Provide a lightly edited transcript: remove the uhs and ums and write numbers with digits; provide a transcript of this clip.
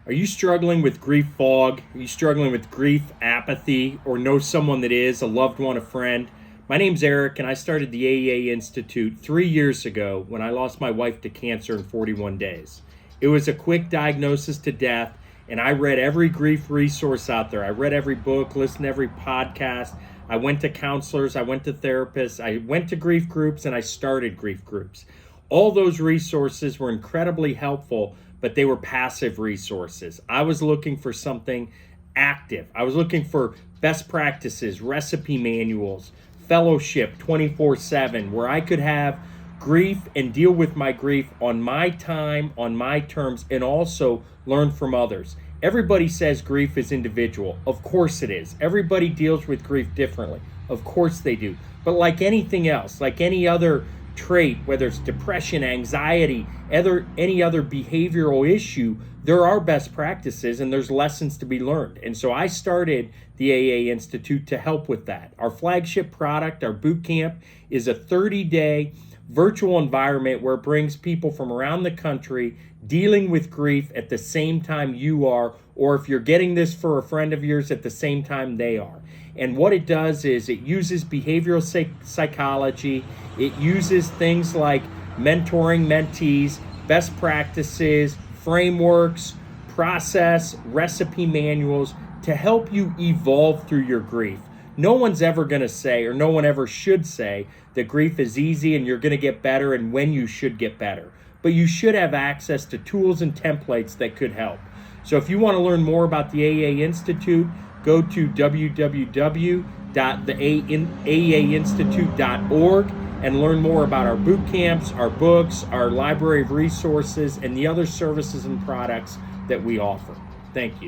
Are you struggling with grief fog? Are you struggling with grief apathy, or know someone that is, a loved one, a friend? My name's Eric, and I started the AEA Institute 3 years ago when I lost my wife to cancer in 41 days. It was a quick diagnosis to death, and I read every grief resource out there. I read every book, listened to every podcast. I went to counselors, I went to therapists, I went to grief groups, and I started grief groups. All those resources were incredibly helpful, but they were passive resources. I was looking for something active. I was looking for best practices, recipe manuals, fellowship 24/7, where I could have grief and deal with my grief on my time, on my terms, and also learn from others. Everybody says grief is individual. Of course it is. Everybody deals with grief differently. Of course they do. But like anything else, like any other trait, whether it's depression, anxiety, any other behavioral issue, there are best practices and there's lessons to be learned. And so I started the AEA Institute to help with that. Our flagship product, our boot camp, is a 30-day virtual environment where it brings people from around the country dealing with grief at the same time you are, or if you're getting this for a friend of yours, at the same time they are. And what it does is it uses behavioral psychology. It uses things like mentoring mentees, best practices, frameworks, process, recipe manuals to help you evolve through your grief. No one's ever going to say, or no one ever should say, that grief is easy and you're going to get better and when you should get better. But you should have access to tools and templates that could help. So if you want to learn more about the AEA Institute, go to www.theaeainstitute.org and learn more about our boot camps, our books, our library of resources, and the other services and products that we offer. Thank you.